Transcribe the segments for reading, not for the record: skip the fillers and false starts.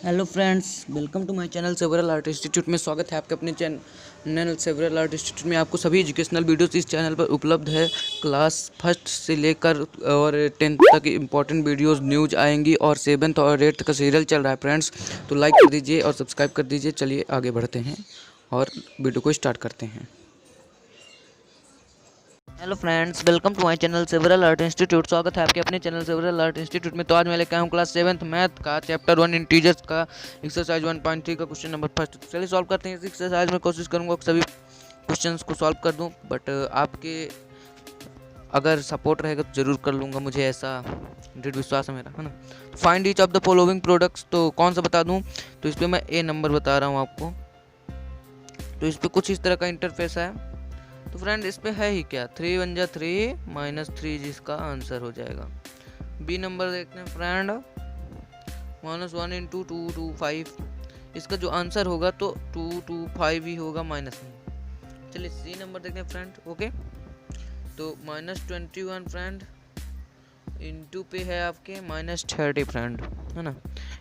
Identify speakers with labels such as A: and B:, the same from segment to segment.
A: Hello friends, welcome to my channel several art institute में स्वागत है आपके अपने चैनल सेवरल आर्ट इंस्टीट्यूट में। आपको सभी एजुकेशनल वीडियोस इस चैनल पर उपलब्ध है। क्लास फर्स्ट से लेकर और 10th तक इंपॉर्टेंट वीडियोस न्यूज आएंगी और 7th और 8th का सीरियल चल रहा है फ्रेंड्स। तो लाइक कर दीजिए और सब्सक्राइब कर दीजिए। चलिए आगे बढ़ते हैं और वीडियो को स्टार्ट करते हैं। Hello friends, welcome to my channel several art institute. स्वागत है आपके अपने चैनल सेवरल आर्ट इंस्टीट्यूट में। तो आज मैं लेकर आया हूँ क्लास 7th मैथ का चैप्टर 1 इंटीजर्स का एक्सरसाइज 1.3 का क्वेश्चन नंबर फर्स्ट। चलिए सॉल्व करते हैं इस एक्सरसाइज में। कोशिश करूँगा सभी क्वेश्चंस को सॉल्व कर दूँ, बट आपके अगर सपोर्ट रहेगा तो ज़रूर कर लूँगा, मुझे ऐसा दृढ़ विश्वास है मेरा, है ना। Find each of the following products, तो कौन सा बता दूँ? तो इस पर मैं ए नंबर बता रहा हूँ आपको। तो इस पर कुछ इस तरह का इंटरफेस है। तो फ्रेंड इस पे है ही क्या, 3 1 जा 3 -3 जिसका आंसर हो जाएगा। बी नंबर देखते हैं फ्रेंड, -1 × 2 2 5, इसका जो आंसर होगा तो 2 2 5 ही होगा, माइनस नहीं। चलिए सी नंबर देखते हैं फ्रेंड। ओके, तो -21 फ्रेंड इंटू पे है आपके -30 फ्रेंड, है ना।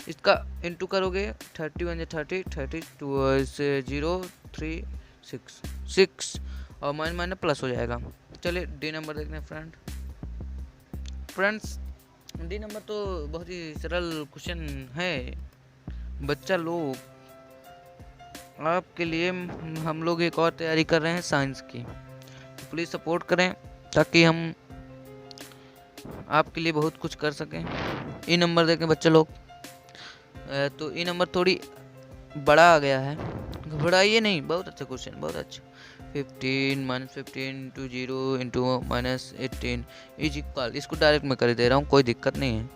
A: इसका इंटू करोगे 30 1 जा 30 32 से 0 3 6 6 और माइनस प्लस हो जाएगा। चलिए डी नंबर देखते हैं फ्रेंड्स। डी नंबर तो बहुत ही सरल क्वेश्चन है बच्चा लोग। आपके लिए हम लोग एक और तैयारी कर रहे हैं साइंस की, तो प्लीज़ सपोर्ट करें ताकि हम आपके लिए बहुत कुछ कर सकें। ई नंबर देखें बच्चे लोग। तो ई नंबर थोड़ी बड़ा आ गया है, घबराइए नहीं, बहुत अच्छा क्वेश्चन, बहुत अच्छा। 15 -15 × 0 × -18 इज इक्वल, इसको डायरेक्ट मैं कर दे रहा हूँ, कोई दिक्कत नहीं है।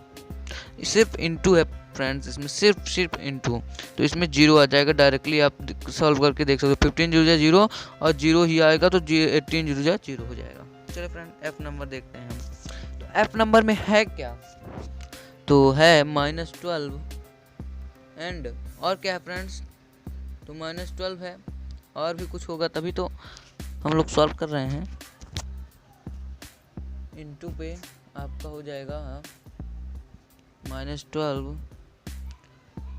A: सिर्फ इंटू है फ्रेंड्स, इसमें सिर्फ इंटू, तो इसमें 0 आ जाएगा डायरेक्टली। आप सॉल्व करके देख सकते हो। 15 0 0 और 0 ही आएगा, तो 18 0 0 हो जाएगा। चलिए फ्रेंड एफ नंबर देखते हैं हम। तो एफ नंबर में है क्या, तो है -12 एंड और क्या है फ्रेंड्स, तो -12 है और भी कुछ होगा तभी तो हम लोग सॉल्व कर रहे हैं। इंटू पे आपका हो जाएगा -12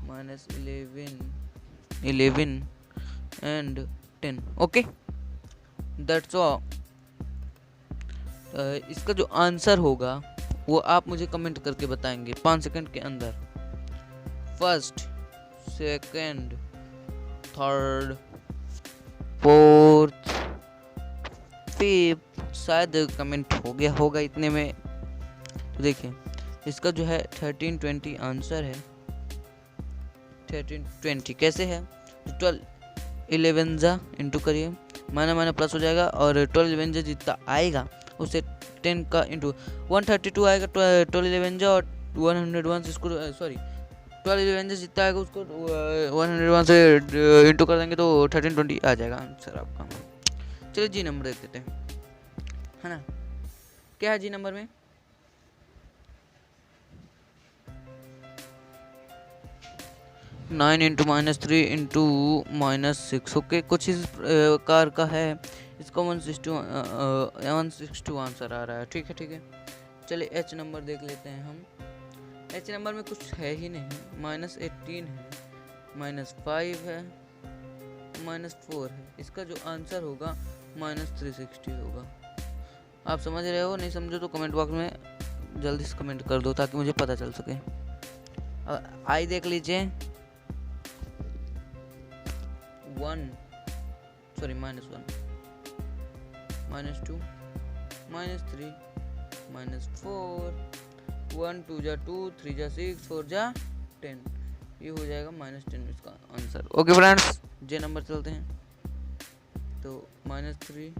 A: -11 एंड 10। Okay, that's all. इसका जो आंसर होगा वो आप मुझे कमेंट करके बताएंगे 5 सेकंड के अंदर। First, second, third, fourth, fifth, शायद कमेंट हो गया होगा इतने में। तो देखिए इसका जो है 13 20 आंसर है। 13 20 कैसे है, 12 11 जा इंटू करिए, माना प्लस हो जाएगा, और 12 11 जा जितना आएगा उससे 10 का इंटू 132 आएगा। 12 11 जा और 101 इसको, सॉरी 12 11 जितना आएगा उसको 101 से इंटू कर देंगे तो 13 20 आ जाएगा आंसर आपका। चलिए जी नंबर देख देते हैं, है ना। क्या है जी नंबर में, -9 × -3 × -6। ओके, कुछ इस प्रकार का है। इसका 162 आंसर आ रहा है। ठीक है। चलिए एच नंबर देख लेते हैं हम। एच नंबर में कुछ है ही नहीं, -18 है, -5 है, -4 है। इसका जो आंसर होगा -360 होगा। आप समझ रहे हो? नहीं समझो तो कमेंट बॉक्स में जल्दी से कमेंट कर दो ताकि मुझे पता चल सके। आई देख लीजिए, -1 -2 -3 -4 1 2 जा 2 3 जा 6 4 जा 10, ये हो जाएगा -10 इसका आंसर। ओके फ्रेंड्स, जे नंबर चलते हैं। तो -3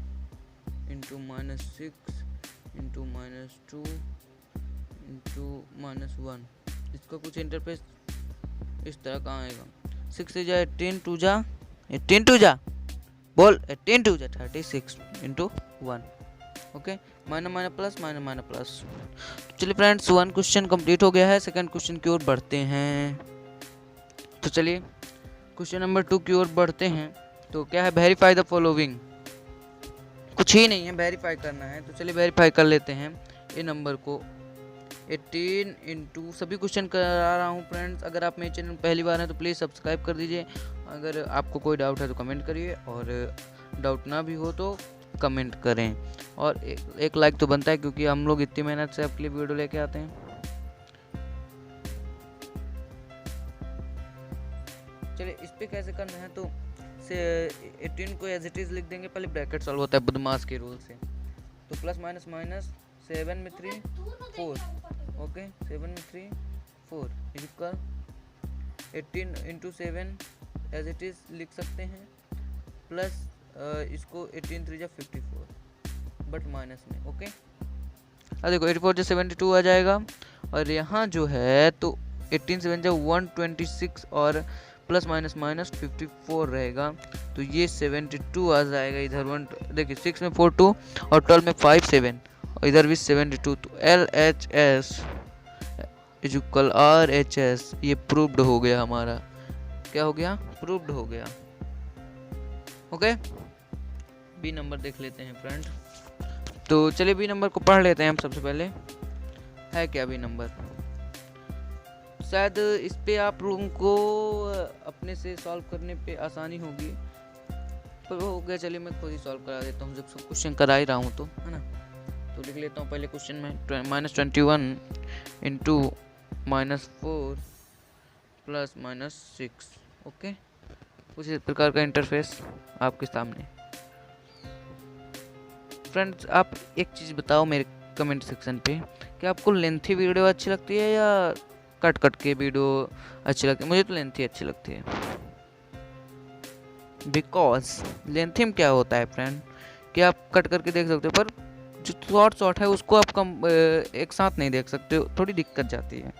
A: × -6 × -2 × -1, इसका कुछ इंटरफेस इस तरह का आएगा। 6 से जा 18 2 जा 18 2 जा बोल 18 2 जा 36 × 1। Okay, minus plus. चलिए फ्रेंड्स, 1 क्वेश्चन कंप्लीट हो गया है। सेकंड क्वेश्चन की ओर बढ़ते हैं। तो चलिए क्वेश्चन नंबर 2 की ओर बढ़ते हैं। तो क्या है, वेरीफाई द फॉलोइंग। कुछ ही नहीं है, वेरीफाई करना है। तो चलिए वेरीफाई कर लेते हैं। ये नंबर को 18 इंटू सभी क्वेश्चन करा रहा हूँ फ्रेंड्स। अगर आप मेरे चैनल पहली बार हैं तो प्लीज़ सब्सक्राइब कर दीजिए। अगर आपको कोई डाउट है तो कमेंट करिए, और डाउट ना भी हो तो कमेंट करें, और एक लाइक तो बनता है, क्योंकि हम लोग इतनी मेहनत से आपके लिए वीडियो लेके आते हैं। चलिए इस पे कैसे करना है, तो से 18 को एज इट इज़ लिख देंगे। पहले ब्रैकेट सॉल्व होता है बदमाश के रूल से, तो प्लस माइनस माइनस 7 में 3 4, ओके 7 में 3 4 equal 18 into 7 as it is लिख सकते हैं, प्लस इसको 18 3 जा 54 बट माइनस में, ओके। अब देखो 84 जो 72 आ जाएगा, और यहाँ जो है तो 18 7 जो 126 और प्लस माइनस माइनस 54 रहेगा, तो ये 72 आ जाएगा इधर। 1 देखिए 6 में 4 2 और 12 में 5 7 और इधर भी 72, तो LHS इज इक्वल RHS। ये प्रूव्ड हो गया हमारा। क्या हो गया? प्रूव्ड हो गया, ओके। बी नंबर देख लेते हैं फ्रेंड। तो चलिए बी नंबर को पढ़ लेते हैं हम सबसे पहले। है क्या बी नंबर? शायद इस पे आप लोगों को अपने से सॉल्व करने पे आसानी होगी, पर वो हो गया। चलिए मैं खुद ही सॉल्व करा देता हूँ, जब सब क्वेश्चन करा ही रहा हूँ तो, है ना। तो लिख लेता हूँ पहले क्वेश्चन में -21 इंटू -4 प्लस -6, ओके। उसी प्रकार का इंटरफेस आपके सामने। फ्रेंड्स आप एक चीज़ बताओ मेरे कमेंट सेक्शन पे, कि आपको लेंथी वीडियो अच्छी लगती है या कट कट के वीडियो अच्छी लगती है? मुझे तो लेंथी अच्छी लगती है, बिकॉज लेंथी में क्या होता है फ्रेंड, कि आप कट करके देख सकते हो, पर जो शॉर्ट है उसको आप कम एक साथ नहीं देख सकते हो, थोड़ी दिक्कत जाती है,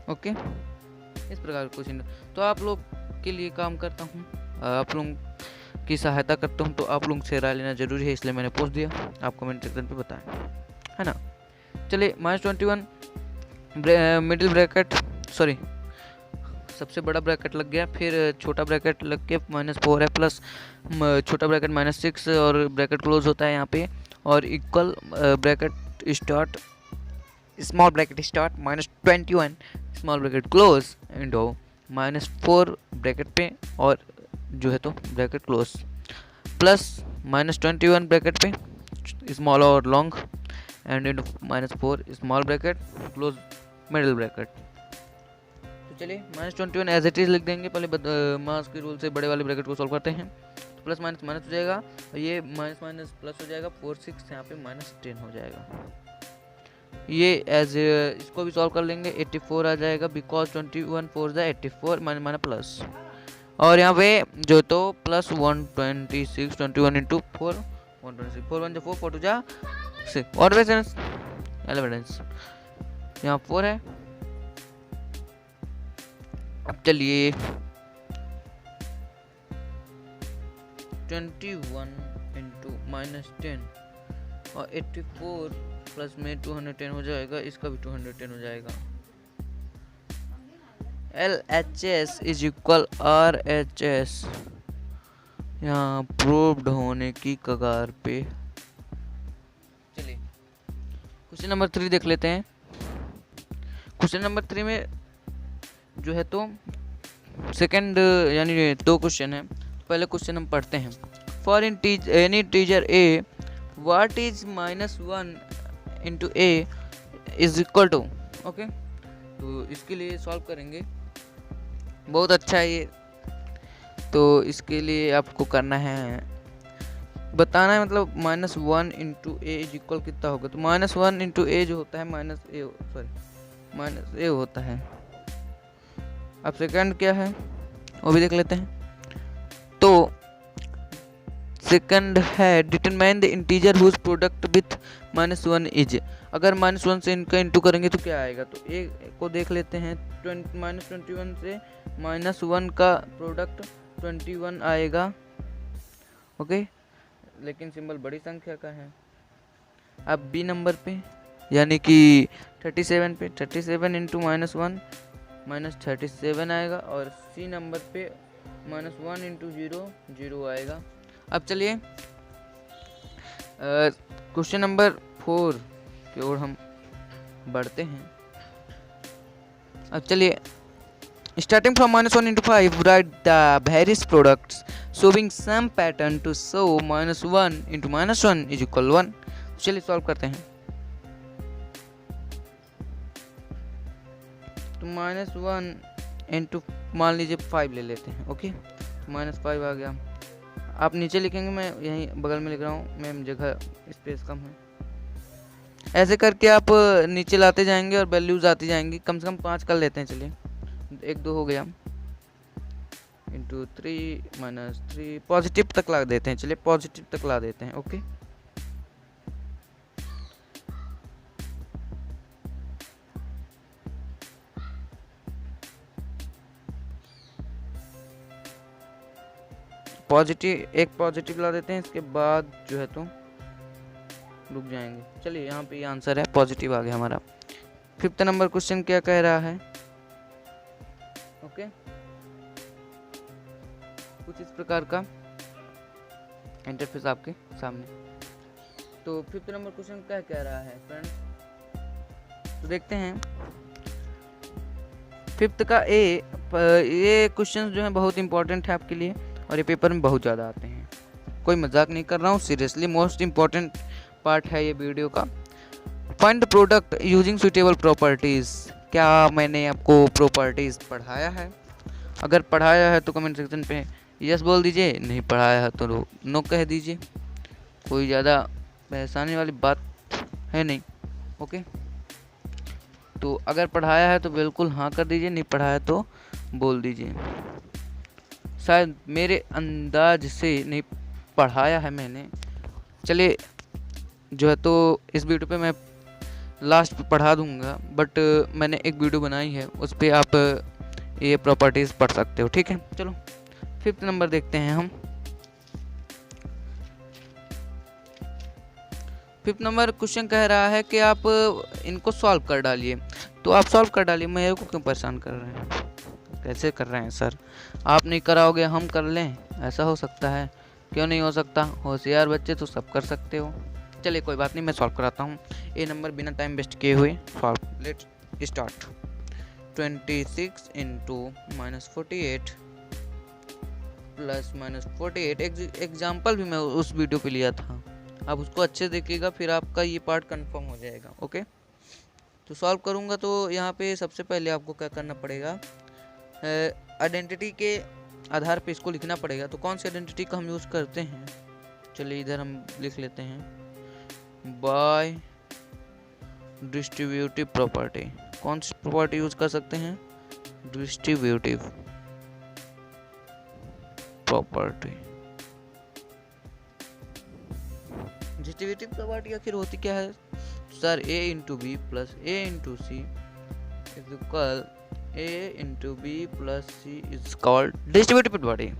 A: ओके। इस प्रकार कुछ नहीं। तो आप लोग के लिए काम करता हूँ, आप लोग की सहायता करता हूँ, तो आप लोग से राय लेना जरूरी है, इसलिए मैंने पूछ दिया। आप कमेंट सेक्शन पे बताएं, है ना। चलिए -21 मिडिल ब्रैकेट, सॉरी सबसे बड़ा ब्रैकेट लग गया, फिर छोटा ब्रैकेट लग के -4 है, प्लस छोटा ब्रैकेट -6 और ब्रैकेट क्लोज होता है यहाँ पे, और equal bracket start, small bracket start -21 small bracket close into -4 bracket पे, और जो है तो ब्रैकेट क्लोज, प्लस -21 ब्रैकेट पे स्मॉल और long and into -4 small bracket close middle bracket. तो चलिए -21 एज इट इज लिख देंगे। पहले मास के रूल से बड़े वाले ब्रैकेट को सॉल्व करते हैं, तो प्लस माइनस माइनस हो जाएगा, और ये माइनस माइनस प्लस हो जाएगा, 4 6 यहाँ पे -10 हो जाएगा। ये एज इसको भी सॉल्व कर लेंगे, 84 आ जाएगा, बिकॉज 21 4 जा 84 माइनस प्लस, और यहाँ पे जो तो प्लस 126 21 इंटू 4 126 4 1 जा 4 4 2 जा 6 और वैसे 11 यहाँ 4 है। अब चलिए 21 इंटू -10 और 84 प्लस में 210 हो जाएगा, इसका भी 210 हो जाएगा। LHS इज इक्वल RHS, यहाँ प्रूव्ड होने की कगार पे। चलिए क्वेश्चन नंबर 3 देख लेते हैं। क्वेश्चन नंबर 3 में जो है तो सेकंड यानी 2 क्वेश्चन है। पहले क्वेश्चन हम पढ़ते हैं। For any integer a what is -1 into a is equal to, okay. तो इसके लिए सॉल्व करेंगे, बहुत अच्छा है ये। तो इसके लिए आपको करना है, बताना है, मतलब -1 इंटू a इज इक्वल कितना होगा। तो -1 इंटू a जो होता है माइनस ए होता है। अब सेकंड क्या है वो भी देख लेते हैं। तो सेकंड है determine the integer whose product with -1 is. अगर -1 से इनका इंटू करेंगे तो क्या आएगा, तो ए को देख लेते हैं। -21 से -1 का प्रोडक्ट 21 आएगा, ओके, लेकिन सिंबल बड़ी संख्या का है। अब बी नंबर पे यानी कि 37 पे 37 इंटू -1 -37 आएगा, और सी नंबर पे -1 इंटू 0 0 आएगा। अब चलिए क्वेश्चन नंबर 4 की ओर हम बढ़ते हैं। अब चलिए, starting from -1 into 5, write the various products showing same pattern to show -1 into -1 is equal 1। चलिए सॉल्व करते हैं। तो -1 इंटू मान लीजिए 5 ले लेते हैं। ओके, -5 आ गया। आप नीचे लिखेंगे, मैं यहीं बगल में लिख रहा हूँ, मैम जगह स्पेस कम है। ऐसे करके आप नीचे लाते जाएंगे और वैल्यूज आती जाएंगी। कम से कम 5 कर लेते हैं। चलिए, 1 2 हो गया, इंटू 3 -3 पॉजिटिव तक ला देते हैं। चलिए पॉजिटिव तक ला देते हैं। ओके, एक पॉजिटिव ला देते हैं। इसके बाद जो है तो रुक जाएंगे। चलिए, यहाँ पे ये आंसर है, पॉजिटिव आ गया हमारा। 5th नंबर क्वेश्चन क्या कह रहा है? ओके, कुछ इस प्रकार का इंटरफेस आपके सामने। तो 5th नंबर क्वेश्चन क्या कह रहा है फ्रेंड्स? तो देखते हैं 5th का ये क्वेश्चन जो है बहुत इंपॉर्टेंट है आपके लिए, और ये पेपर में बहुत ज़्यादा आते हैं। कोई मजाक नहीं कर रहा हूँ, सीरियसली मोस्ट इम्पॉर्टेंट पार्ट है ये वीडियो का। Find the product using suitable properties. क्या मैंने आपको प्रॉपर्टीज़ पढ़ाया है? अगर पढ़ाया है तो कमेंट सेक्शन पे यस बोल दीजिए, नहीं पढ़ाया है तो नो कह दीजिए। कोई ज़्यादा परेशानी वाली बात है नहीं। ओके, तो अगर पढ़ाया है तो बिल्कुल हाँ कर दीजिए, नहीं पढ़ाया तो बोल दीजिए। शायद मेरे अंदाज से नहीं पढ़ाया है मैंने। चलिए, जो है तो इस वीडियो पे मैं लास्ट पे पढ़ा दूंगा, बट मैंने एक वीडियो बनाई है, उस पर आप ये प्रॉपर्टीज़ पढ़ सकते हो। ठीक है, चलो 5th नंबर देखते हैं हम। 5th नंबर क्वेश्चन कह रहा है कि आप इनको सॉल्व कर डालिए। तो आप सॉल्व कर डालिए, मेरे को क्यों परेशान कर रहे हैं? कैसे कर रहे हैं सर? आप नहीं कराओगे हम कर लें, ऐसा हो सकता है? क्यों नहीं हो सकता? होशियार बच्चे तो सब कर सकते हो। चलिए कोई बात नहीं, मैं सॉल्व कराता हूँ। ये नंबर बिना टाइम वेस्ट किए हुए solve. Let's start. 26 into -48 plus -48। Example भी मैं उस वीडियो पे लिया था, आप उसको अच्छे देखिएगा, फिर आपका ये पार्ट कंफर्म हो जाएगा। ओके, तो सॉल्व करूँगा तो यहाँ पे सबसे पहले आपको क्या करना पड़ेगा, आइडेंटिटी के आधार पे इसको लिखना पड़ेगा। तो कौन सी आइडेंटिटी का हम यूज़ करते हैं? चलिए इधर हम लिख लेते हैं बाय डिस्ट्रीब्यूटिव प्रॉपर्टी। कौन सी प्रॉपर्टी यूज कर सकते हैं? Distributive property. डिस्ट्रीब्यूटिव प्रॉपर्टी आखिर होती क्या है sir? a into B plus a into C is equal a into B plus C is called distributive property.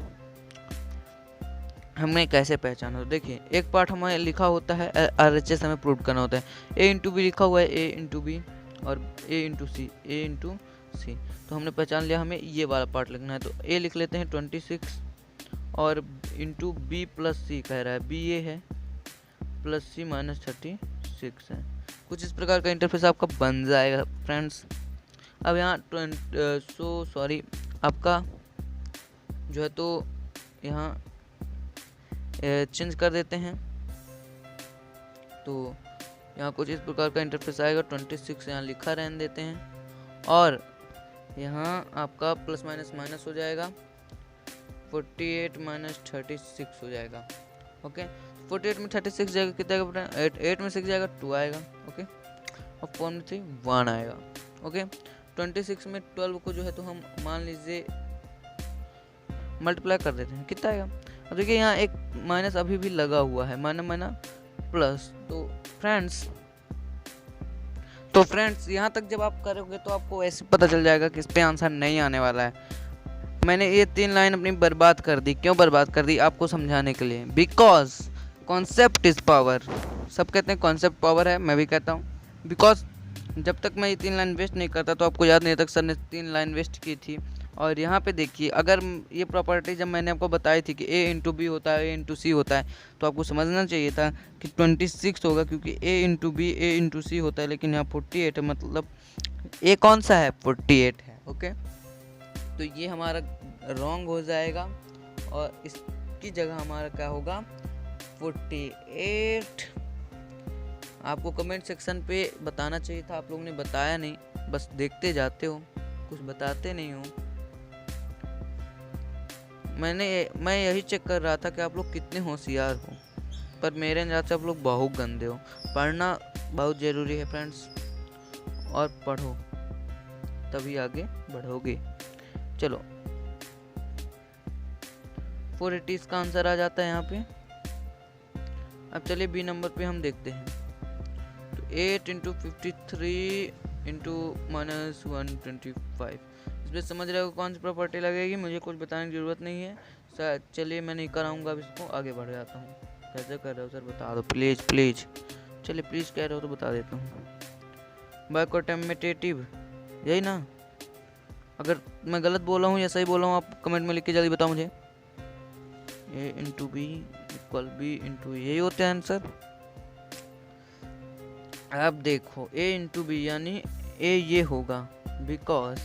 A: हमने कैसे पहचाना? तो देखिए, एक पार्ट हमें लिखा होता है, RHS हमें प्रूव करना होता है। a इंटू बी लिखा हुआ है, a इंटू बी और a इंटू सी। तो हमने पहचान लिया, हमें ये वाला पार्ट लिखना है। तो a लिख लेते हैं 26 और इंटू बी प्लस सी कह रहा है, b ये है प्लस सी -36 है। कुछ इस प्रकार का इंटरफेस आपका बन जाएगा फ्रेंड्स। अब यहाँ आपका जो है तो यहाँ चेंज कर देते हैं। तो यहाँ कुछ इस प्रकार का इंटरफेस आएगा। 26 यहाँ लिखा रहने देते हैं और यहाँ आपका प्लस माइनस हो जाएगा, 48 -36 हो जाएगा। ओके, 48 में 36 जाएगा, कितना आएगा? 8 में 6 जाएगा 2 आएगा। ओके, और 4 में 3 1 आएगा। ओके, 26 में 12 को जो है तो हम मान लीजिए मल्टीप्लाई कर देते हैं, कितना आएगा? अब देखिए यहाँ एक माइनस अभी भी लगा हुआ है, माइनस प्लस। तो फ्रेंड्स यहाँ तक जब आप करोगे तो आपको ऐसे पता चल जाएगा कि इस पे आंसर नहीं आने वाला है। मैंने ये 3 लाइन अपनी बर्बाद कर दी। क्यों बर्बाद कर दी? आपको समझाने के लिए। Because concept is power. सब कहते हैं कॉन्सेप्ट पावर है, मैं भी कहता हूँ। बिकॉज जब तक मैं ये 3 लाइन वेस्ट नहीं करता तो आपको याद नहीं तक सर ने 3 लाइन वेस्ट की थी। और यहाँ पे देखिए, अगर ये प्रॉपर्टी जब मैंने आपको बताई थी कि a इंटू बी होता है, a इंटू सी होता है, तो आपको समझना चाहिए था कि 26 होगा, क्योंकि a into B a into C होता है। लेकिन यहाँ 48 है, मतलब ए कौन सा है, 48 है। ओके, तो ये हमारा रॉन्ग हो जाएगा और इसकी जगह हमारा क्या होगा, 48। आपको कमेंट सेक्शन पे बताना चाहिए था, आप लोगों ने बताया नहीं, बस देखते जाते हो, कुछ बताते नहीं हो। मैं यही चेक कर रहा था कि आप लोग कितने होशियार हो, पर मेरे नज़र से आप लोग बहुत गंदे हो। पढ़ना बहुत ज़रूरी है फ्रेंड्स, और पढ़ो तभी आगे बढ़ोगे। चलो 480 इसका आंसर आ जाता है यहाँ पे। अब चलिए बी नंबर पे हम देखते हैं। तो 8 इंटू 53 इंटू -125, इसमें समझ रहे हो कौन सी प्रॉपर्टी लगेगी, मुझे कुछ बताने की ज़रूरत नहीं है शायद। चलिए मैं नहीं कराऊंगा, अब इसको आगे बढ़ जाता हूँ। कैसे कर रहे हो सर, बता दो प्लीज़ प्लीज़। चलिए प्लीज़ कह रहे हो तो बता देता हूँ। बाय कोटेमेटेटिव, यही ना? अगर मैं गलत बोला हूँ या सही बोला हूँ आप कमेंट में लिख के जल्दी बताओ मुझे। A into B equal B into, यही होते हैं आंसर। अब देखो ए इंटू बी यानी ए ये होगा, बिकॉज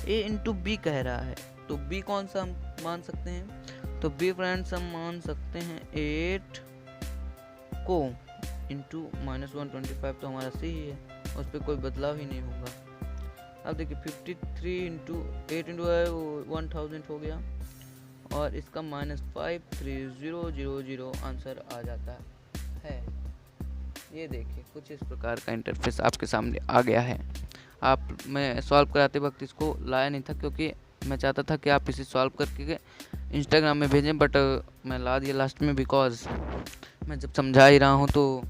A: ए इंटू बी कह रहा है, तो बी कौन सा हम मान सकते हैं, तो बी फ्रेंड्स हम मान सकते हैं 8 को इंटू -125, तो हमारा सही है, उस पर कोई बदलाव ही नहीं होगा। अब देखिए 53 इंटू 8 इंटू 1000 हो गया, और इसका -53000 आंसर आ जाता है। ये देखिए कुछ इस प्रकार का इंटरफेस आपके सामने आ गया है। मैं सॉल्व कराते वक्त इसको लाया नहीं था, क्योंकि मैं चाहता था कि आप इसे सॉल्व करके इंस्टाग्राम में भेजें, बट मैं ला दिया लास्ट में, बिकॉज मैं जब समझा ही रहा हूँ तो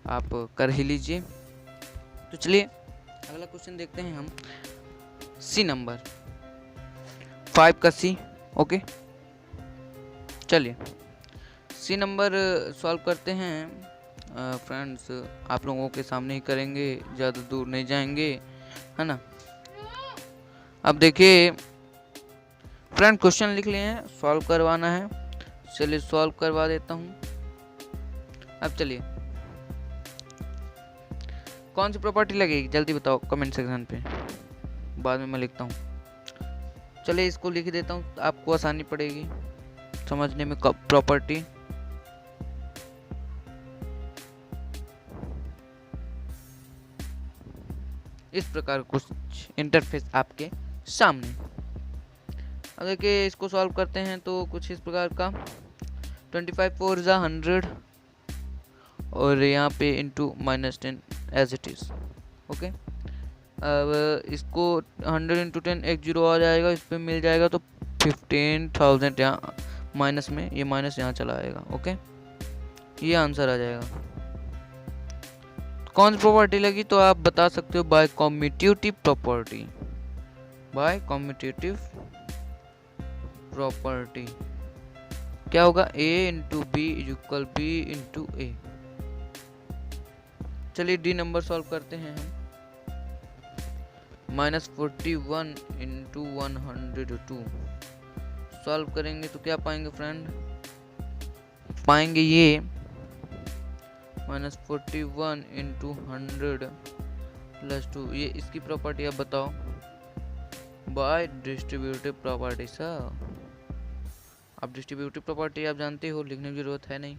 A: आप कर ही लीजिए। तो चलिए अगला क्वेश्चन देखते हैं हम। सी नंबर 5 का सी। ओके, चलिए सी नंबर सॉल्व करते हैं फ्रेंड्स, आप लोगों के सामने ही करेंगे, ज़्यादा दूर नहीं जाएंगे, है ना। अब देखिए फ्रेंड क्वेश्चन लिख लिए हैं, सॉल्व करवाना है, चलिए सॉल्व करवा देता हूँ। अब चलिए कौन सी प्रॉपर्टी लगेगी जल्दी बताओ कमेंट सेक्शन पे, बाद में मैं लिखता हूँ। चलिए इसको लिख देता हूँ, आपको आसानी पड़ेगी समझने में। प्रॉपर्टी इस प्रकार कुछ इंटरफेस आपके सामने। अब देखिए इसको सॉल्व करते हैं तो कुछ इस प्रकार का, 25 4 100, और यहाँ पे into -10 as it is. Okay, अब इसको 100 इंटू 10 एक 0 आ जाएगा, इस पर मिल जाएगा तो 15,000 यहाँ माइनस में, ये माइनस यहाँ चला आएगा। ओके, ये आंसर आ जाएगा। कौन सी प्रॉपर्टी लगी तो आप बता सकते हो, by commutative property. By commutative property क्या होगा, a into B equal B into A. चलिए डी नंबर सॉल्व करते हैं हम। -41 इंटू 102 सॉल्व करेंगे तो क्या पाएंगे फ्रेंड, पाएंगे ये -41 इंटू 100 प्लस 2, ये इसकी प्रॉपर्टी अब बताओ, बाय डिस्ट्रीब्यूटिव प्रॉपर्टी। सर अब डिस्ट्रीब्यूटिव प्रॉपर्टी आप जानते हो, लिखने की जरूरत है नहीं।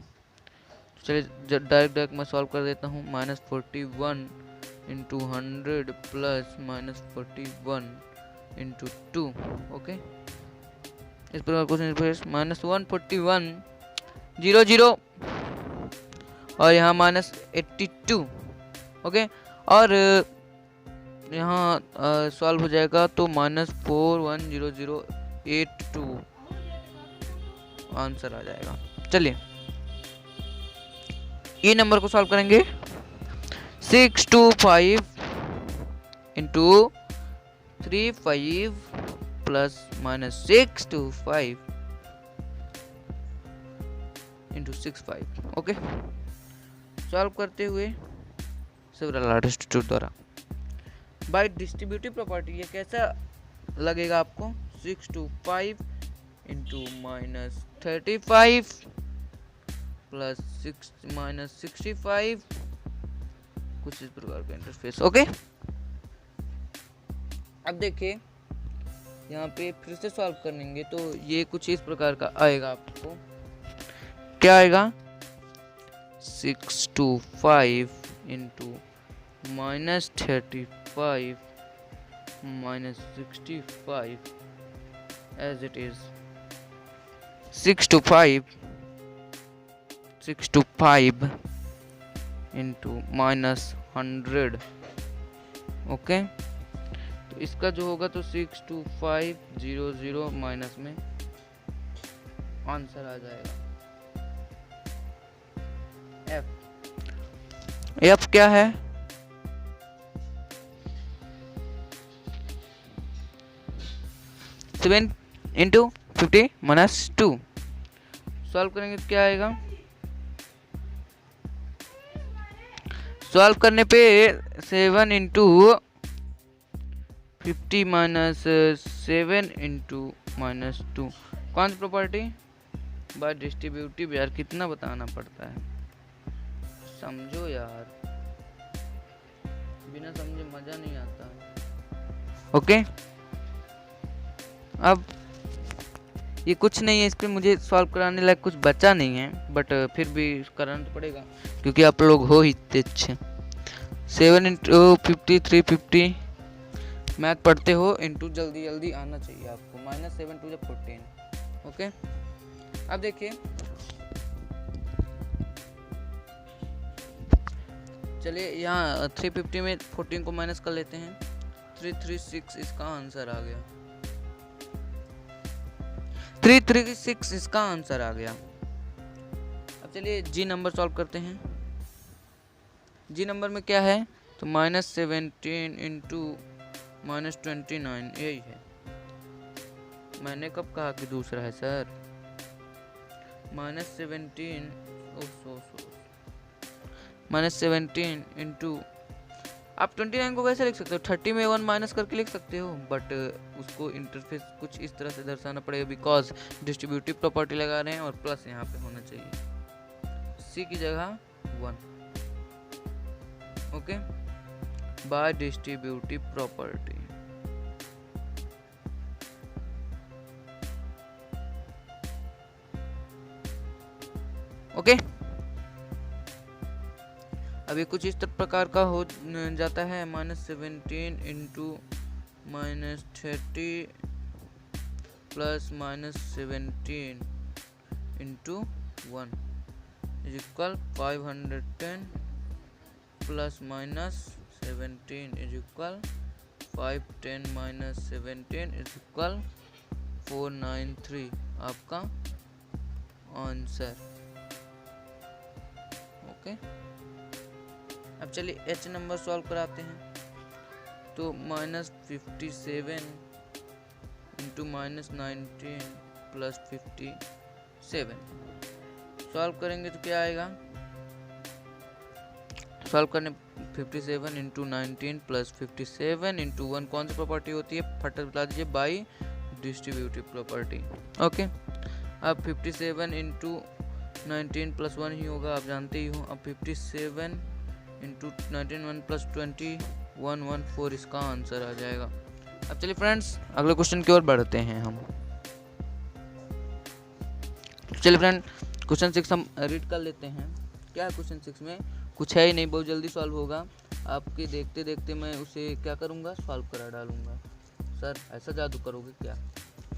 A: चलिए डायरेक्ट मैं सॉल्व कर देता हूँ। -41 इंटू 100 प्लस -41 इंटू 2। ओके, इस प्रकार क्वेश्चन -141 0 0 और यहाँ -82। ओके, और यहाँ सॉल्व हो जाएगा तो -410082 आंसर आ जाएगा। चलिए ये नंबर को सॉल्व करेंगे। 625 into 35 plus -625 into 65। Okay, solve करते हुए सेवरल आर्टिस्ट इंस्टीट्यूट द्वारा बाय डिस्ट्रीब्यूटिव प्रॉपर्टी ये कैसा लगेगा आपको, 625 इंटू -35 प्लस -65 कुछ इस प्रकार का इंटरफेस। ओके, अब देखिए यहाँ पे फिर से सॉल्व करेंगे तो ये कुछ इस प्रकार का आएगा। आपको क्या आएगा, 6 to 5 into -35 -65 as it is 6 to 5 into -100। Okay, तो इसका जो होगा तो 62500 माइनस में आंसर आ जाएगा एफ। एफ क्या है, 7 into 50 minus 2। सॉल्व करेंगे तो क्या आएगा, सॉल्व करने पे 7 into 50 minus 7 into -2। कौन सी प्रॉपर्टी, बाय डिस्ट्रीब्यूटिव। यार कितना बताना पड़ता है, समझो यार, बिना समझे मजा नहीं आता। ओके, अब ये कुछ नहीं है, इस पे मुझे सॉल्व कराने लायक कुछ बचा नहीं है, बट फिर भी कराना तो पड़ेगा क्योंकि आप लोग हो ही इतने अच्छे। 7 into 50 350 मैथ पढ़ते हो, इंटू जल्दी जल्दी आना चाहिए आपको। -7 to 14। ओके, अब देखिए चलिए यहाँ 350 में 14 को माइनस कर लेते हैं, 336 इसका आंसर आ गया। 336 इसका आंसर आ गया। अब चलिए जी नंबर सॉल्व करते हैं। जी नंबर में क्या है, तो -17 इंटू -29 यही है। मैंने कब कहा कि दूसरा है सर, -17 -17 इंटू, आप 29 को वैसे लिख सकते हो, 30 में 1 माइनस करके लिख सकते हो, बट उसको इंटरफेस कुछ इस तरह से दर्शाना पड़ेगा बिकॉज डिस्ट्रीब्यूटिव प्रॉपर्टी लगा रहे हैं और प्लस यहाँ पे होना चाहिए, सी की जगह 1। Okay, bye distributive property. Okay, अभी कुछ इस प्रकार का हो जाता है, -17 into -30 plus -17 into 1 is equal 510 plus -17 is equal 510 -17 is equal 493 आपका आंसर। ओके, अब चलिए एच नंबर सॉल्व कराते हैं। तो -57 इंटू -19 प्लस 57 सॉल्व करेंगे तो क्या आएगा, सॉल्व करने 57 इंटू 19 प्लस 57 इंटू 1 कौन सी प्रॉपर्टी होती है, फटाफट बता दीजिए, बाई डिस्ट्रीब्यूटिव प्रॉपर्टी। ओके, अब 57 इंटू 19 प्लस 1 ही होगा, आप जानते ही हो। अब 57 इंटू 19 1 प्लस 20 114 इसका आंसर आ जाएगा। अब चलिए फ्रेंड्स अगले क्वेश्चन की ओर बढ़ते हैं हम। चलिए फ्रेंड क्वेश्चन 6 हम रीड कर लेते हैं। क्या है क्वेश्चन 6 में, कुछ है ही नहीं, बहुत जल्दी सॉल्व होगा। आपके देखते देखते मैं उसे क्या करूँगा, सॉल्व करा डालूंगा। सर ऐसा जादू करोगे क्या,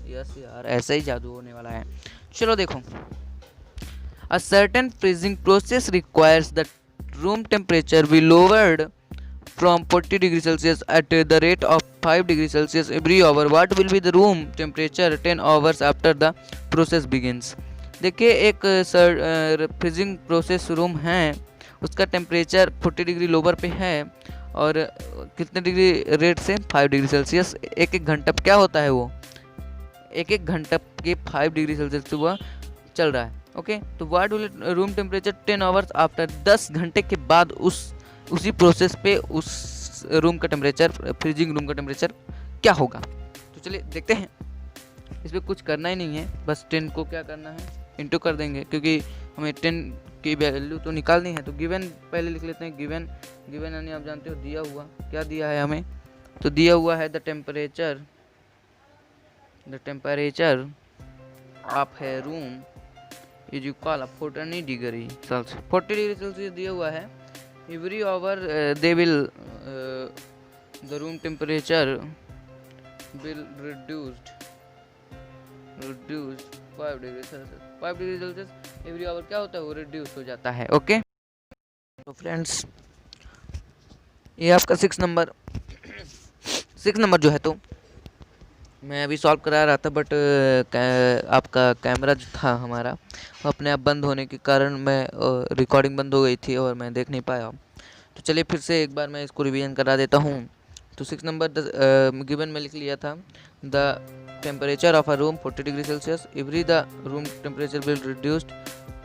A: यस यार ऐसा ही जादू होने वाला है। चलो देखो, a certain freezing process requires the room temperature be lowered from 40 degrees Celsius at the rate of 5 degrees Celsius every hour. What will be the room temperature 10 hours after the process begins? देखिए एक freezing process room है, उसका temperature 40 degree lower पे है और कितने degree rate से, 5 degree Celsius. एक एक घंटा क्या होता है वो, एक एक घंटा के 5 डिग्री सेल्सियस से वह चल रहा है। ओके, तो what will room temperature 10 hours after, 10 घंटे के बाद उसी प्रोसेस पे उस रूम का टेम्परेचर, फ्रीजिंग रूम का टेम्परेचर क्या होगा। तो चलिए देखते हैं, इस पर कुछ करना ही नहीं है, बस 10 को क्या करना है, इंटू कर देंगे, क्योंकि हमें 10 की वैल्यू तो निकालनी है, तो गिवन पहले लिख लेते हैं। गिवन गिवन यानी आप जानते हो दिया हुआ। क्या दिया है हमें? तो दिया हुआ है द टेम्परेचर ऑफ है room is equal 40 degree Celsius. 40 degree Celsius दिया हुआ है। Every hour they will the room temperature will reduced 5 degree Celsius. 5 degree Celsius every hour क्या होता है, वो रिड्यूस हो जाता है। ओके तो फ्रेंड्स ये आपका 6 नंबर जो है, तो मैं अभी सॉल्व करा रहा था, बट आपका कैमरा जो था हमारा वो अपने आप बंद होने के कारण मैं रिकॉर्डिंग बंद हो गई थी और मैं देख नहीं पाया। तो चलिए फिर से एक बार मैं इसको रिवीजन करा देता हूँ। तो 6 नंबर गिवन में लिख लिया था the temperature of a room 40 degree Celsius, every the room temperature will reduced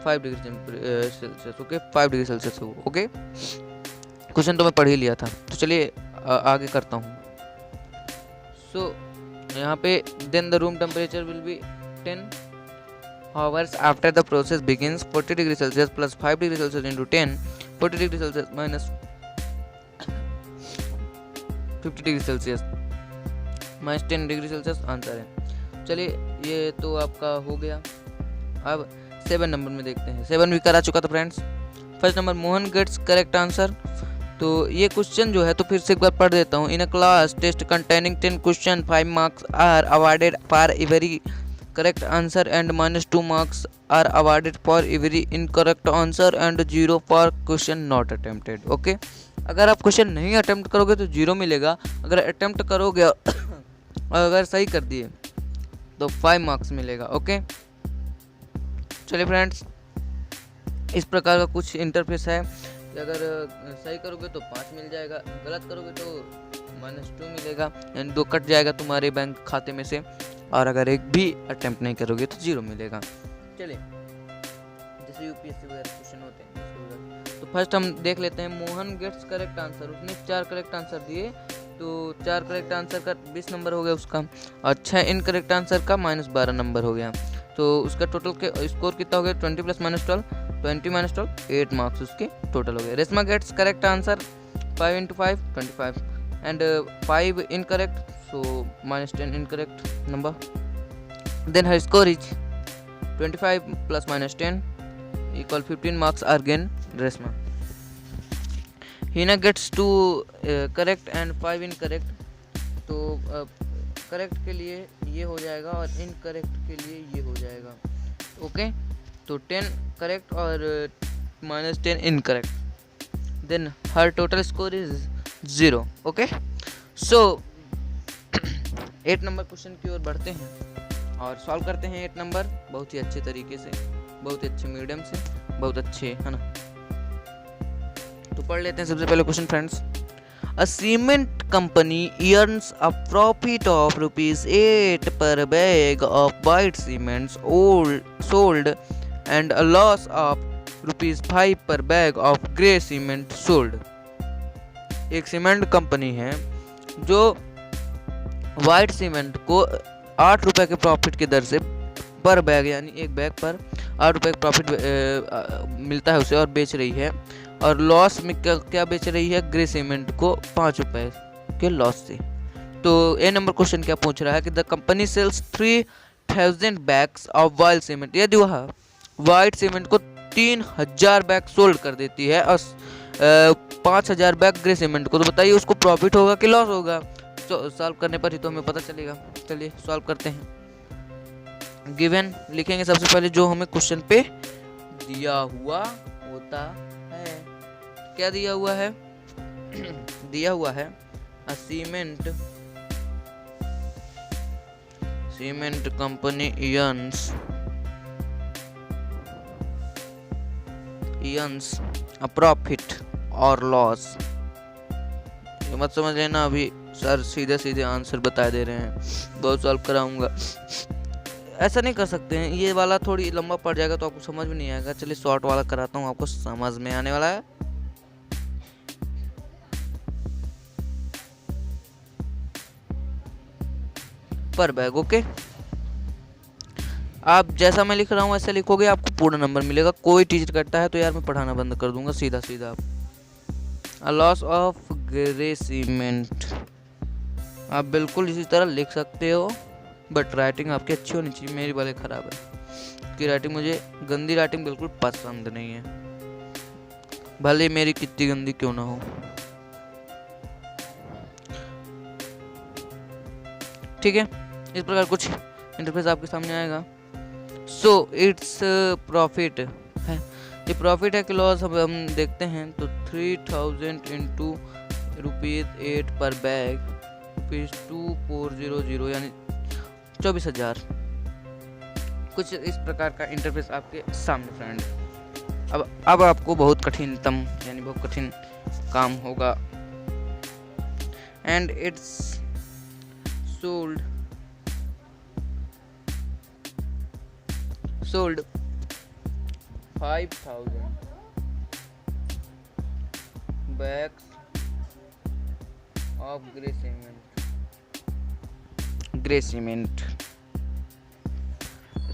A: 5 degree Celsius. Okay 5 degree Celsius. Okay question तो मैं पढ़ ही लिया था। तो चलिए आगे करता हूँ। सो यहाँ पे then the room temperature will be 10 hours after the process begins 40 degree celsius plus 5 degree celsius into 10 40 degree celsius minus 50 degree celsius minus 10 degree celsius answer है। चलिए ये तो आपका हो गया। अब 7 नंबर में देखते हैं। 7 भी करा चुका था friends. First number Mohan gets correct answer. तो ये क्वेश्चन जो है तो फिर से एक बार पढ़ देता हूँ। In a class test containing 10 question 5 marks are awarded for every correct answer and -2 marks are awarded for every incorrect answer and 0 for question not attempted. Okay अगर आप क्वेश्चन नहीं अटेम्प्ट करोगे तो 0 मिलेगा, अगर अटेम्प्ट करोगे और अगर सही कर दिए तो 5 मार्क्स मिलेगा। ओके चलिए फ्रेंड्स इस प्रकार का कुछ इंटरफेस है कि अगर सही करोगे तो 5 मिल जाएगा, गलत करोगे तो -2 मिलेगा, यानी 2 कट जाएगा तुम्हारे बैंक खाते में से, और अगर एक भी अटेम्प्ट नहीं करोगे तो 0 मिलेगा। चलिए जैसे यूपीएससी वगैरह क्वेश्चन होते हैं। तो फर्स्ट हम देख लेते हैं मोहन गेट्स करेक्ट आंसर। उसने 4 करेक्ट आंसर दिए, तो 4 करेक्ट आंसर का 20 नंबर हो गया उसका, और 6 इनकरेक्ट आंसर का -12 नंबर हो गया। तो उसका टोटल के स्कोर कितना हो गया 20 + -12 20 - 12 8 मार्क्स उसके टोटल हो गए। Reshma gets correct answer 5 × 5 25 and 5 incorrect, so -10 incorrect number. Then her score is 25 + -10 equal 15 marks are gained Resma. Hina gets 2 correct and 5 incorrect. तो करेक्ट के लिए ये हो जाएगा और इनकरेक्ट के लिए ये हो जाएगा। ओके तो 10 करेक्ट और -10 incorrect. Then her total score is 0। Okay so 8 number question की ओर बढ़ते हैं और सॉल्व करते हैं 8 नंबर बहुत ही अच्छे तरीके से, बहुत ही अच्छे मीडियम से, बहुत अच्छे है ना। तो पढ़ लेते हैं सबसे पहले question friends. A cement company earns a profit of ₹8 per bag of white cement sold and a loss of ₹5 per bag of grey cement sold। एक सीमेंट कंपनी है जो वाइट सीमेंट को 8 रुपए के प्रॉफिट की दर से पर बैग, यानी एक बैग पर 8 रुपए का प्रॉफिट मिलता है उसे और बेच रही है, और लॉस में क्या बेच रही है ग्रे सीमेंट को 5 रुपए के लॉस से। तो ए नंबर क्वेश्चन क्या पूछ रहा है कि the company sells 3000 bags of white cement. यदि वह वाइट सीमेंट को 3000 बैग सोल्ड कर देती है और 5000 बैग ग्रे सीमेंट को, तो बताइए उसको प्रॉफिट होगा कि लॉस होगा। सॉल्व करने पर ही तो हमें पता चलेगा। चलिए सॉल्व करते हैं। गिवन लिखेंगे सबसे पहले जो हमें क्वेश्चन पे दिया हुआ होता है। क्या दिया हुआ है? दिया हुआ है a cement company earns a profit और लॉस। ये मत समझ लेना अभी सर सीधे सीधे आंसर बता दे रहे हैं, बहुत सॉल्व कराऊंगा, ऐसा नहीं कर सकते हैं। ये वाला थोड़ी लंबा पड़ जाएगा तो आपको समझ में नहीं आएगा। चलिए शॉर्ट वाला कराता हूँ, आपको समझ में आने वाला है। पर बैग। ओके आप जैसा मैं लिख रहा हूँ ऐसा लिखोगे, आपको पूर्ण नंबर मिलेगा। कोई टीचर करता है तो यार मैं पढ़ाना बंद कर दूंगा सीधा सीधा। A loss of grey cement, आप बिल्कुल इसी तरह लिख सकते हो, बट राइटिंग आपकी अच्छी होनी चाहिए। मेरी वाले ख़राब है कि राइटिंग, मुझे गंदी राइटिंग बिल्कुल पसंद नहीं है, भले मेरी कितनी गंदी क्यों ना हो। ठीक है, इस प्रकार कुछ इंटरफेस आपके सामने आएगा। सो इट्स प्रॉफिट है, ये प्रॉफिट है कि लॉस हम देखते हैं तो 3000 इंटू ₹8 पर बैग, ₹2400 यानी 24,000। कुछ इस प्रकार का इंटरफेस आपके सामने फ्रेंड। अब आपको बहुत कठिनतम यानी बहुत कठिन काम होगा। And it's sold 5,000 bags of grey cement.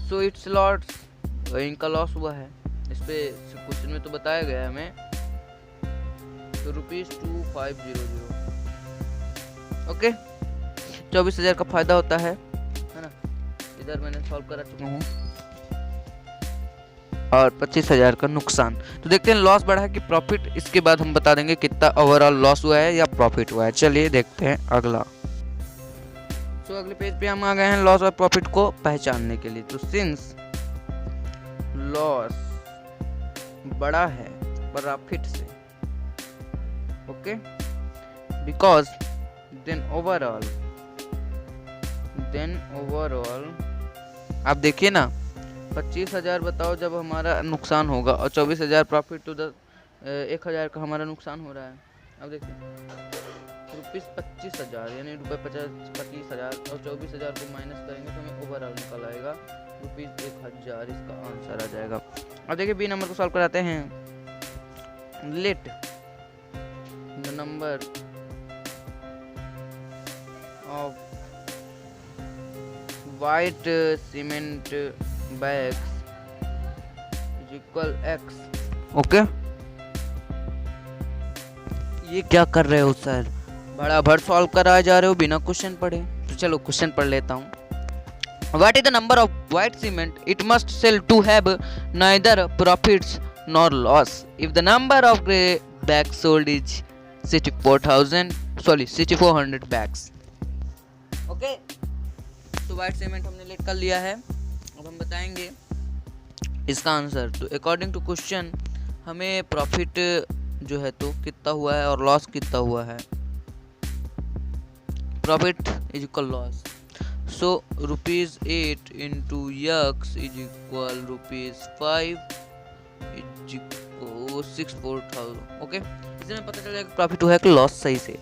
A: So it's lots, इनका लॉस हुआ है। इस पे क्वेश्चन में तो बताया गया है हमें, तो ₹2500। ओके, 24,000 का फायदा होता है ना। इधर मैंने सॉल्व करा चुका हूँ। और 25,000 का नुकसान। तो देखते हैं लॉस बढ़ा है कि प्रॉफिट, इसके बाद हम बता देंगे कितना ओवरऑल लॉस हुआ है या प्रॉफिट हुआ है। चलिए देखते हैं अगला। तो अगले पेज पे हम आ गए हैं लॉस और प्रॉफिट को पहचानने के लिए। तो सिंस लॉस बड़ा है प्रॉफिट से, ओके, बिकॉज देन ओवरऑल आप देखिए ना, 25,000 बताओ जब हमारा नुकसान होगा और 24,000 प्रॉफिट, तो 1,000 का हमारा नुकसान हो रहा है। अब देखिए ₹25,000 यानी ₹25,000 और 24,000 को माइनस करेंगे तो हमें ओवरऑल निकल आएगा ₹1,000। इसका आंसर आ जाएगा। अब देखिए बी नंबर को सॉल्व कराते हैं। Let the number of white cement bags is equal X। Okay, ये क्या कर रहे हो सर, बड़ा भर सॉल्व करा जा रहे हो बिना क्वेश्चन पढ़े। तो चलो क्वेश्चन पढ़ लेता हूँ। What is the number of white cement it must sell to have neither profits nor loss? If the number of grey bags sold is 6400 bags। Okay, तो वाइट सीमेंट हमने लेट कर लिया है। अब हम बताएंगे इसका आंसर। तो अकॉर्डिंग टू क्वेश्चन हमें प्रॉफिट जो है तो कितना हुआ है और लॉस कितना हुआ है। Profit is equal loss, so ₹8 into X is equal ₹5 is equal 64,000। Okay, इसमें पता चल जाएगा प्रॉफिट हुआ है कि लॉस सही से।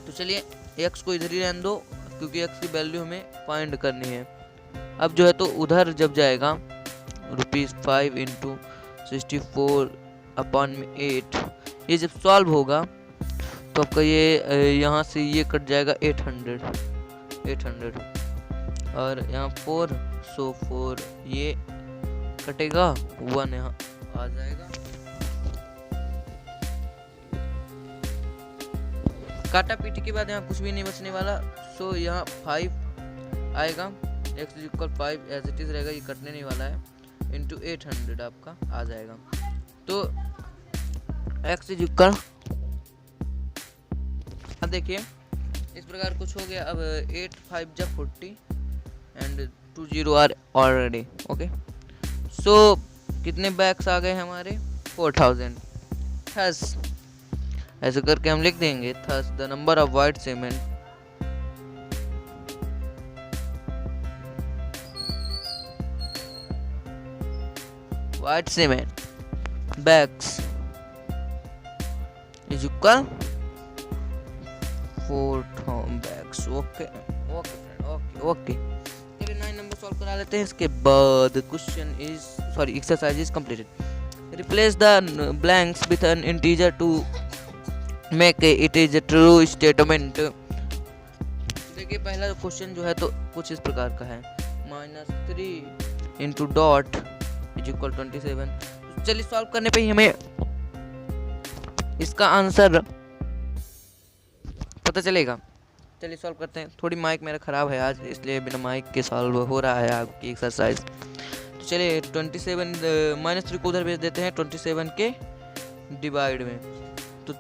A: तो चलिए X को इधर ही रहने दो, क्योंकि X की वैल्यू हमें फाइंड करनी है। अब जो है तो उधर जब जाएगा ₹5 इंटू 64/8, ये जब सॉल्व होगा तो आपका ये यहाँ से ये कट जाएगा 800 और यहाँ 4, सो 4 ये कटेगा, 1 यहाँ आ जाएगा। काटा पीटी के बाद यहाँ कुछ भी नहीं बचने वाला। सो यहाँ 5 आएगा, X is equal 5 as it is रहेगा, ये कटने नहीं वाला है, इंटू 800 आपका आ जाएगा। तो X इज इक्वल, अब देखिए इस प्रकार कुछ हो गया। अब 8 5 जा 40 एंड 2 0 आर ऑलरेडी। ओके, सो कितने बैग्स आ गए हमारे? 4000। थस ऐसे करके हम लिख देंगे, thus the number of white cement bags is equal 4,000 bags। Okay okay, चलिए 9 नंबर सॉल्व करा लेते हैं। इसके बाद question is exercise is completed. Replace the blanks with an integer to make it is a true statement. देखिए पहला question जो है तो कुछ इस प्रकार का है। -3 इंटू डॉट इज इक्वल 27। चलिए सॉल्व करने पे ही हमें इसका आंसर पता चलेगा। चलिए सॉल्व करते हैं। थोड़ी माइक मेरा ख़राब है आज, इसलिए बिना माइक के सॉल्व हो रहा है आपकी एक्सरसाइज। तो चलिए 27 -3 को उधर भेज देते हैं 27 के डिवाइड में। तो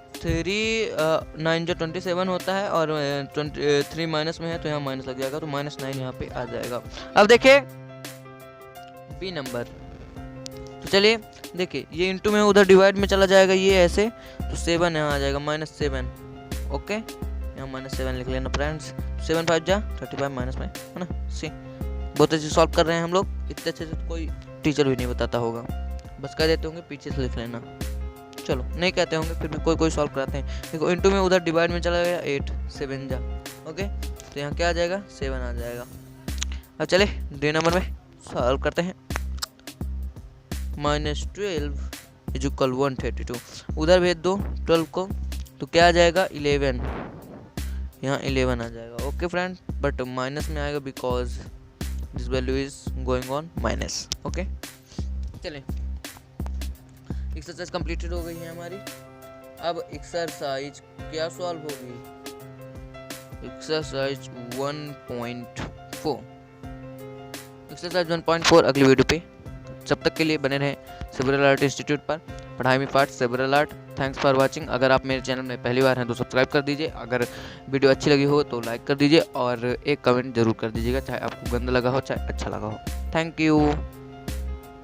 A: 9 जो 27 होता है और 3 माइनस में है तो यहाँ माइनस लग जाएगा, तो -9 यहाँ पे आ जाएगा। अब देखिए बी नंबर, तो चलिए देखिए ये इंटू में उधर डिवाइड में चला जाएगा, ये ऐसे, तो 7 यहाँ आ जाएगा -7। ओके, यहाँ -7 लिख लेना फ्रेंड्स। 7 5 जा 35 माइनस में है ना। सी बहुत अच्छे सॉल्व कर रहे हैं हम लोग, इतने अच्छे से तो कोई टीचर भी नहीं बताता होगा, बस कह देते होंगे पीछे से लिख लेना। चलो नहीं कहते होंगे, फिर भी कोई सॉल्व कराते हैं। देखो इंटू में उधर डिवाइड में चला गया 8 7 जा। ओके, तो यहाँ क्या आ जाएगा 7 आ जाएगा। अब चले डी नंबर में सॉल्व करते हैं। -12 इज इक्वल 132, उधर भेज दो 12 को, तो क्या आ जाएगा 11, यहाँ 11 आ जाएगा। ओके फ्रेंड, बट माइनस में आएगा because this value is going on minus. Okay, चलें एक्सरसाइज कंप्लीटेड हो गई है हमारी। अब एक्सरसाइज क्या सॉल्व होगी, एक्सरसाइज 1.4। एक्सरसाइज 1.4 अगली वीडियो पे। जब तक के लिए बने रहें सेवरल आर्ट इंस्टीट्यूट पर, पढ़ाई में part several art. Thanks for watching. अगर आप मेरे चैनल में पहली बार हैं तो सब्सक्राइब कर दीजिए, अगर वीडियो अच्छी लगी हो तो लाइक कर दीजिए और एक कमेंट जरूर कर दीजिएगा, चाहे आपको गंदा लगा हो चाहे अच्छा लगा हो। Thank you.